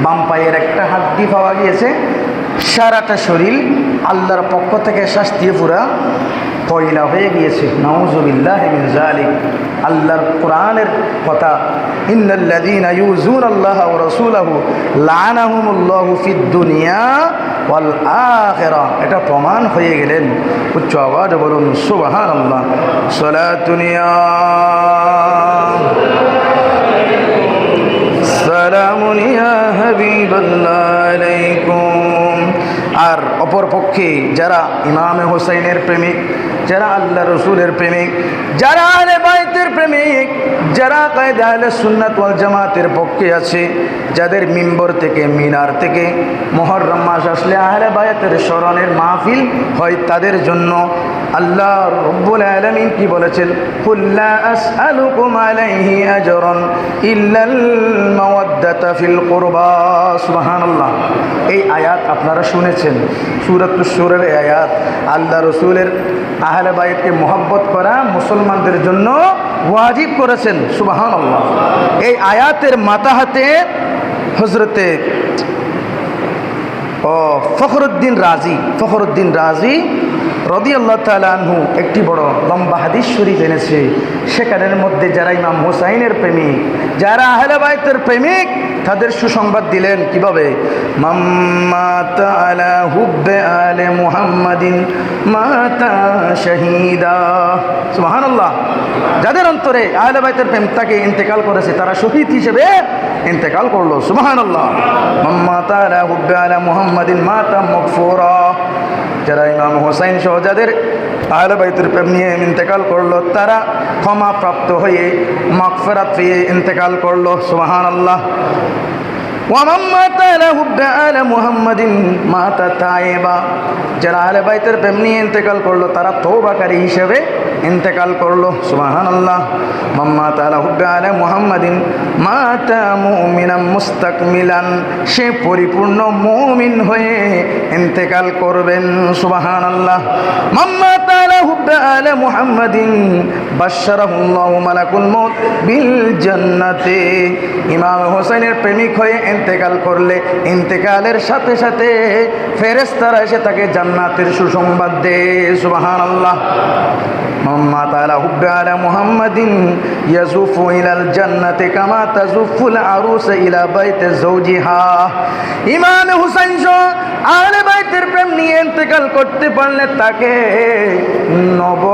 বাম পায়ের একটা হাড্ডি পাওয়া গিয়েছে, সারাটা শরীর আল্লাহর পক্ষ থেকে শাস্তি পুরা পয়লা হয়ে গিয়েছে। নাউজুবিল্লাহ মিন যালিক। আল্লাহর কোরআনের কথা, ইন্নাল্লাযীনা ইউযুনাল্লাহা ওয়া রাসূলাহু লাআনাহুমুল্লাহু ফিদ দুনিয়া ওয়াল আখিরা। এটা প্রমাণ হয়ে গেলেন। উচ্চ আওয়াজে বলুন সুবহানাল্লাহ। সালাতুন ইয়া সালামুন ইয়া হাবিবাল্লাহ আলাইকুম। আর অপরপক্ষে যারা ইমামে হোসেনের প্রেমিক, যারা আল্লাহ রসুলের প্রেমিক, যারা আহলে বাইতের প্রেমিক, যারা কায়দা আহলে সুন্নাত ওয়াল জামাতের পক্ষে আছে, যাদের মিম্বর থেকে মিনার থেকে মুহররম মাস আসলে আহলে বাইতের স্মরণের মাহফিল হয়, তাদের জন্য আল্লাহ রব্বুল আলামিন কি বলেছেন? কুল লা আসআলুকুম আলাইহি আজরান ইল্লাল মাওয়াদ্দাতা ফিল কুরবা। সুবহানাল্লাহ। এই আয়াত আপনারা শুনেছেন, সূরাতুশ সূরার এই আয়াত। আল্লাহ রসুলের আহলে বাইতকে মহব্বত করা মুসলমানদের জন্য ওয়াজিব করেছেন। সুবহানাল্লাহ। এই আয়াতের মাথা হাতে হজরতে ও ফখরুদ্দিন রাজি রাদিয়াল্লাহু তাআলা আনহু একটি বড় লম্বা হাদিস শরীফ এনেছে। সেখানের মধ্যে যারা ইমাম হুসাইনের প্রেমিক, যারা আহলে বাইতের প্রেমিক, তাদের সুসংবাদ দিলেন কিভাবে? মাম্মাতা আলা হুব্বে আলে মুহাম্মাদিন মাতা শাহীদা। সুবহানাল্লাহ। যাদের অন্তরে আহলে বাইতের প্রেম তাকে ইন্তেকাল করেছে, তারা শহীদ হিসেবে ইন্তেকাল করলো। সুবহানাল্লাহ। মাম্মাতা আলা হুব্বে আলে মুহাম্মাদিন মাতা মাগফুরা। যারা ইমাম হোসাইন সহ যাদের আহলে বাইতের প্রেম নিয়ে ইন্তেকাল করলো, তারা ক্ষমা প্রাপ্ত হয়ে মাগফিরাত পেয়ে ইন্তেকাল করলো। সুবহানাল্লাহ। ওয়ামাম্মাতা আলা হুব্বে আলে মুহাম্মাদিন মাতা তায়েবা। যারা আহলে বাইতের প্রেম নিয়ে ইন্তেকাল করলো, তারা তওবাকারী হিসেবে ইন্তেকাল করলো। সুবহানাল্লাহ। মাম্মাতা আলা হুব্বে আলে মুহাম্মাদিন মাতা মুমিনান মুস্তাকমিলান। সে পরিপূর্ণ মুমিন হয়ে ইন্তেকাল করবেন। সুবহানাল্লাহ। মাম্মাতা আলা হুব্বে আলে মুহাম্মাদিন বাশশারাহুল্লাহু মালাকুল মউত বিল জান্নাতি। ইমাম হোসেনের প্রেমিক হয়ে ইন্তেকাল করলে ইন্তেকালের সাথে সাথে ফেরেশতারা এসে তাকে জান্নাতের সুসংবাদ দেয়। সুবহানাল্লাহ। মাম্মাতা আলা হুব্বে আলে মুহাম্মাদিন ইয়াজুফু ইলাল জান্নাতি কামা তাজুফুল আরুসা ইলা বাইতি যাওজিহা। ইমাম হুসাইন সহ আহলে বাইতের প্রেম নিয়ে ইন্তেকাল করতে পারলে তাকে নব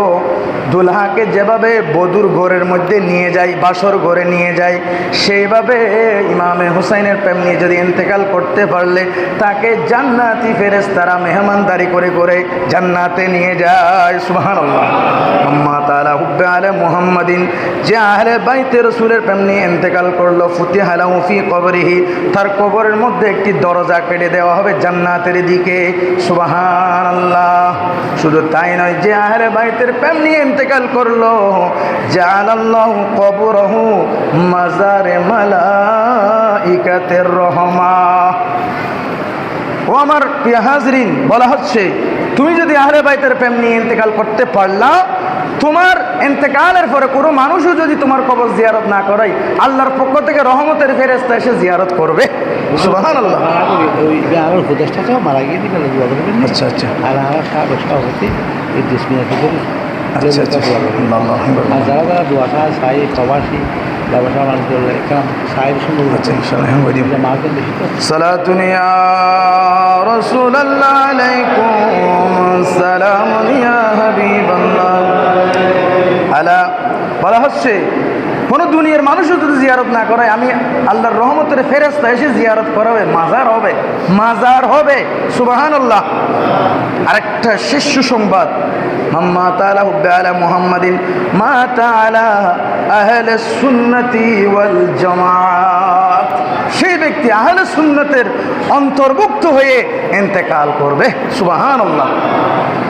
দুলহাকে যেভাবে বধূর ঘরের মধ্যে নিয়ে যায়, বাসর ঘরে নিয়ে যায়, সেইভাবে ইমামে হুসাইনের প্রেম নিয়ে যদি ইন্তেকাল করতে পারলে তাকে জান্নাতি ফেরেশতারা মেহমানদারি করে করে জান্নাতে নিয়ে যায়। সুবহানাল্লাহ। মাম্মাতা আলা হুব্বে আলে মুহাম্মাদিন। যে আহলে বাইতে রাসূলের প্রেম নিয়ে ইন্তেকাল করলো, ফুতিহা লাহু ফি কবরিহি। তার কবরের মধ্যে একটি দরজা কেটে দেওয়া হবে জান্নাতের দিকে। সুবহানাল্লাহ। শুধু তাই নয়, যে আহলে বাইতের প্রেম নিয়ে ইন্তেকাল করলো, জাআলাল্লাহু কবরহু মাজারে মালাইকাতির রহমা। ও আমার প্রিয় হাজরিন, বলা হচ্ছে তুমি যদি আহলে বাইতের প্রেম নিয়ে ইন্তেকাল করতে পারলা, তোমার ইন্তেকালের পরে কোনো মানুষও যদি তোমার কবর জিয়ারত না করায়, আল্লাহর পক্ষ থেকে রহমতের ফেরেশতা এসে জিয়ারত করবে। সুবহানাল্লাহ। ওই আমার উপদেষ্টা মারা গিয়ে দিবেন। আচ্ছা আচ্ছা। আর আমার সভাপতি এই 10 মিনিট করে। আচ্ছা আচ্ছা। আর যারা যারা দোয়াটা চাই প্রবাসী ব্যবসা বাণিজ্য সাহেব সুন্দর। আচ্ছা ইনশাআল্লাহ। মার্কেট বেশি তো। সালাতুন ইয়া রাসূলুল্লাহ আলাইকুম সালামুন ইয়া হাবিবাল্লাহ। আলা বলা হচ্ছে কোনো দুনিয়ার মানুষও যদি জিয়ারত না করে, আমি আল্লাহর রহমতের ফেরেশতা এসে জিয়ারত করাবে, মাজার হবে, মাজার হবে। সুবহানাল্লাহ। আরেকটা শেষ সুসংবাদ, মাম্মাতা আলা হুব্বে আলা মুহাম্মাদিন মাতা আলা আহলে সুন্নতি ওয়াল জামাত। সেই ব্যক্তি আহলে সুন্নতের অন্তর্ভুক্ত হয়ে ইন্তেকাল করবে। সুবহানাল্লাহ।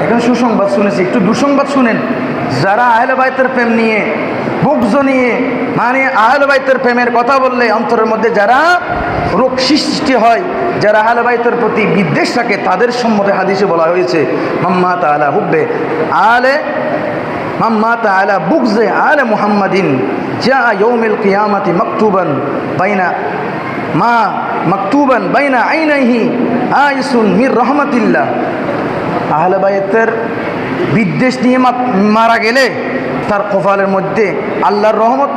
এখন সুসংবাদ শুনেছি, একটু দুঃসংবাদ শুনেন। যারা আহলে বাইতের প্রেম নিয়ে বুকজ নিয়ে, মানে আহলে বাইতের প্রেমের কথা বললে অন্তরের মধ্যে যারা রোগ সৃষ্টি হয়, যারা আহলে বাইতের প্রতি বিদ্বেষ থাকে, তাদের সম্বন্ধে হাদিসে বলা হয়েছে মাম্মাতা আলা হুব্বে আলে মাম্মাতা আলা বুকজে আলে মুহাম্মাদিন জা ইয়াউমিল কিয়ামাতি মাকতুবান বাইনা আইনাইহি আইসুন মির রহমাতিল্লাহ। আহলে বাইতের বিদ্বেষ নিয়ে মারা গেলে তার কপালের মধ্যে আল্লাহর রহমত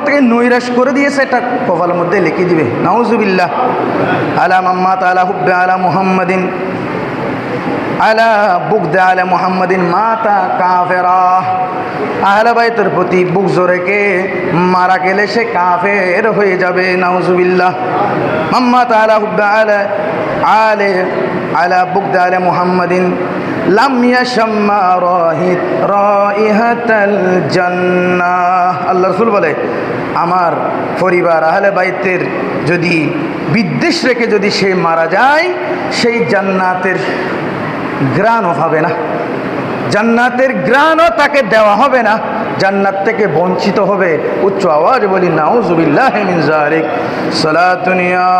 থেকে নৈরাশ করে দিয়েছে, এটা কপালের মধ্যে লিখে দিবে। নাউজুবিল্লাহ। আলা মাম্মাতা আলা হুব্বে আলা মুহাম্মাদিন আলা বুগদে আলা মুহাম্মাদিন মাতা কাফেরা। আহলে বাইতের প্রতি বুগজ রেখে মারা গেলে সে কাফের হয়ে যাবে। নাউজুবিল্লাহ। মাম্মাতা আলা হুব্বে আলা বুগদে আলা মুহাম্মাদিন লাম ইয়াশাম্মা রাইহাতাল জান্নাহ। আল্লাহ রাসূল বলে, আমার পরিবার আহলে বাইতের যদি বিদ্বেষ রেখে যদি সে মারা যায়, সেই জান্নাতের ঘ্রাণও পাবে না, জান্নাতের ঘ্রাণও তাকে দেওয়া হবে না, জান্নাত থেকে বঞ্চিত হবে। উচ্চ আওয়াজে বলি নাউজুবিল্লাহি মিন যালিক। সালাতুন ইয়া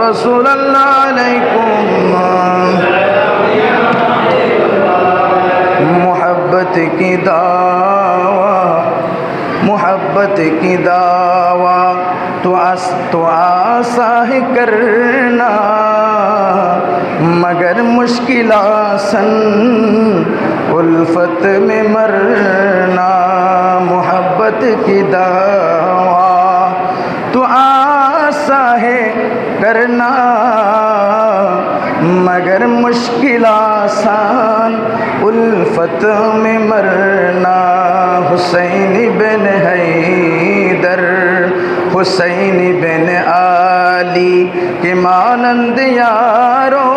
রাসূলুল্লাহ আলাইকুম मोहब्बत की दावा तो तो आसा है करना मगर मुश्किल आसन उल्फत में मरना मोहब्बत की दावा तो आसा है करना मगर मुश्किल आसान उल्फत में मरना हुसैन बिन हैदर हुसैन बिन आली के मानंद यारो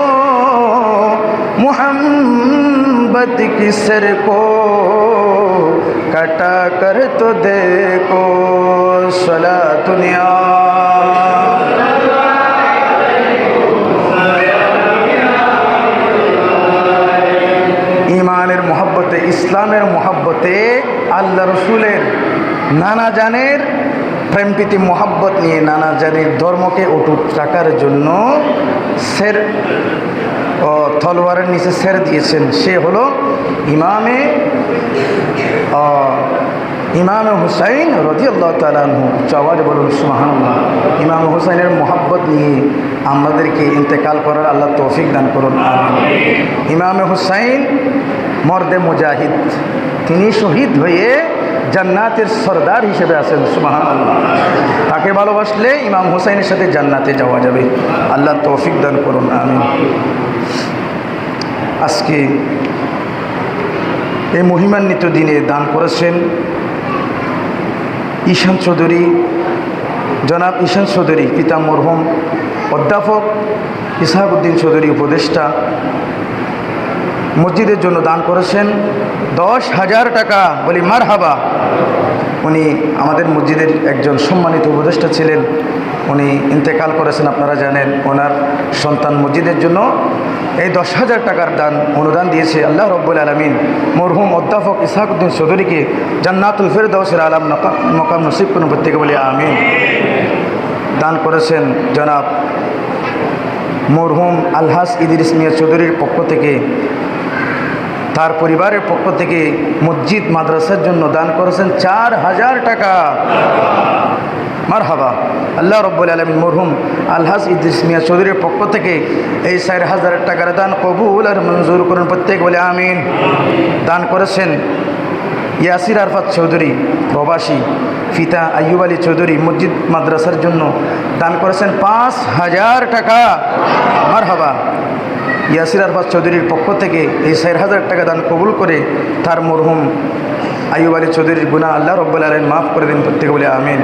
मोहब्बत की सर को कटा कर तो देखो सलातुनिया ইমানের মহব্বতে ইসলামের মহব্বতে আল্লাহ রসুলের নানা জানের প্রেম প্রীতি মহব্বত নিয়ে নানা জানের ধর্মকে অটুট রাখার জন্য সের তলোয়ারের নিচে সের দিয়েছেন। সে হলো ইমামে হুসাইন রাদিয়াল্লাহু তাআলা আনহু। আওয়াজে বলুন সুবহানাল্লাহ। ইমাম হুসাইনের মহব্বত নিয়ে আমাদেরকে ইন্তেকাল করার আল্লাহ তৌফিক দান করুন, আমিন। ইমামে হুসাইন মর্দে মুজাহিদ, তিনি শহীদ হয়ে জান্নাতের সরদার হিসেবে আছেন, সুবহানাল্লাহ। তাকে ভালোবাসলে ইমাম হুসাইনের সাথে জান্নাতে যাওয়া যাবে, আল্লাহ তৌফিক দান করুন, আমিন। আজকে এই মহিমান্বিত দিনে দান করেছেন ঈশান চৌধুরী, জনাব ঈশান চৌধুরী, পিতা মরহুম অধ্যাপক ইসহাকউদ্দিন চৌধুরী উপদেষ্টা, মসজিদের জন্য দান করেছেন 10,000 টাকা। বলি মারহাবা। উনি আমাদের মসজিদের একজন সম্মানিত উপদেষ্টা ছিলেন, উনি ইন্তেকাল করেছেন, আপনারা জানেন। ওনার সন্তান মসজিদের জন্য এই 10,000 টাকার অনুদান দিয়েছে। আল্লাহ রব্বুল আলামিন মরহুম অধ্যাপক ইসহাকউদ্দিন চৌধুরীকে জান্নাতুল ফেরদাউসের আলাম মকাম নসিব করুন, প্রত্যেকে বলি আমিন। দান করেছেন জনাব মরহুম আলহাজ ইদ্রিস মিয়া চৌধুরীর পক্ষ থেকে, তার পরিবারের পক্ষ থেকে মসজিদ মাদ্রাসার জন্য দান করেছেন 4,000 টাকা। মারহাবা। আল্লাহ রব্বুল আলামিন মরহুম আলহাজ ইদ্রিস মিয়া চৌধুরীর পক্ষ থেকে এই 4,000 টাকার দান কবুল আর মঞ্জুর করুন, প্রত্যেক বলে আমিন। দান করেছেন ইয়াসির আরফাত চৌধুরী প্রবাসী, পিতা আইয়ুব আলী চৌধুরী মসজিদ মাদ্রাসার জন্য দান করেছেন 5,000 টাকা। মারহাবা। ইয়াসির আরফাত চৌধুরীর পক্ষ থেকে এই 4,000 টাকা দান কবুল করে তার মরহুম আইয়ুব আলী চৌধুরীর গুনাহ আল্লাহ রব্বুল আলামিন মাফ করে দিন, প্রত্যেকে বলে আমিন।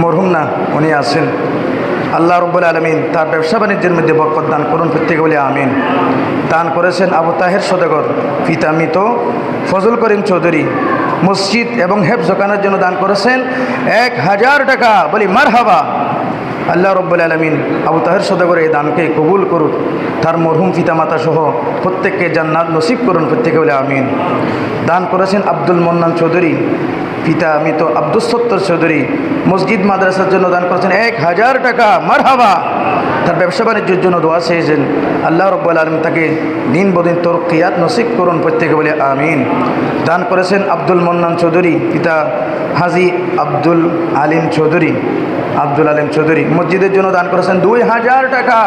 মরহুম না, উনি আছেন। আল্লাহ রব্বুল আলামিন তার ব্যবসা বাণিজ্যের মধ্যে বরকত দান করুন, প্রত্যেকে বলে আমিন। দান করেছেন আবু তাহের সওদাগর, পিতা মৃত ফজল করিম চৌধুরী, মসজিদ এবং হেফজখানার জন্য দান করেছেন 1,000 টাকা। বলি মারহাবা। আল্লাহ রব্বুল আলামিন আবু তাহের সওদাগর এই দানকে কবুল করুন, তার মরহুম পিতামাতা সহ প্রত্যেককে জান্নাত নসিব করুন, প্রত্যেকে বলে আমিন। দান করেছেন আব্দুল মন্নান চৌধুরী, পিতা মৃত আব্দুল সত্তর চৌধুরী, মসজিদ মাদ্রাসার জন্য দান করেছেন 1,000 টাকা। মারহাবা। তার ব্যবসা বাণিজ্যের জন্য দোয়া চেয়েছেন, আল্লাহ রব্বুল আলামিন তাকে দিন বদিন তরক্কিয়াত নসিব করুন, প্রত্যেকে বলে আমিন। দান করেছেন আব্দুল মন্নান চৌধুরী, পিতা হাজী আব্দুল আলিম চৌধুরী, মসজিদের জন্য দান করেছেন 2,000 টাকা।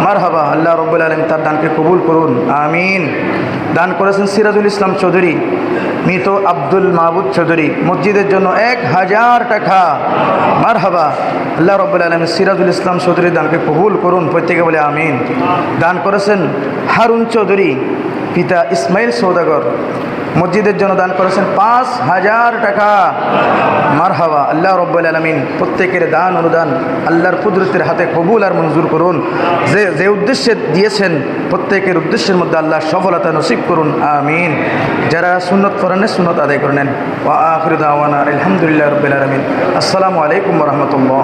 মারহাবা। আল্লাহ রব্বুল আলামিন তার দানকে কবুল করুন, আমিন। দান করেছেন সিরাজুল ইসলাম চৌধুরী, মৃত আব্দুল মাহবুদ চৌধুরী, মসজিদের জন্য 1,000 টাকা। মারহাবা। আল্লাহ রব্বুল আলামিন সিরাজুল ইসলাম চৌধুরীর দানকে কবুল করুন, প্রত্যেকে বলে আমিন। দান করেছেন হারুন চৌধুরী, পিতা ইসমাইল সওদাগর, মসজিদের জন্য দান করেছেন 5,000 টাকা। মারহাবা। আল্লাহ রব্বুল আলামিন প্রত্যেকের দান অনুদান আল্লাহর কুদরতের হাতে কবুল আর মঞ্জুর করুন। যে উদ্দেশ্যে দিয়েছেন প্রত্যেকের উদ্দেশ্যের মধ্যে আল্লাহ সফলতা নসিব করুন, আমিন। যারা সুন্নত করেন সুন্নত আদায় করে নেন। ওয়া আখিরু দাওয়ানা আলহামদুলিল্লাহি রাব্বিল আলামিন। আসসালামু আলাইকুম ওয়া রাহমাতুল্লাহ।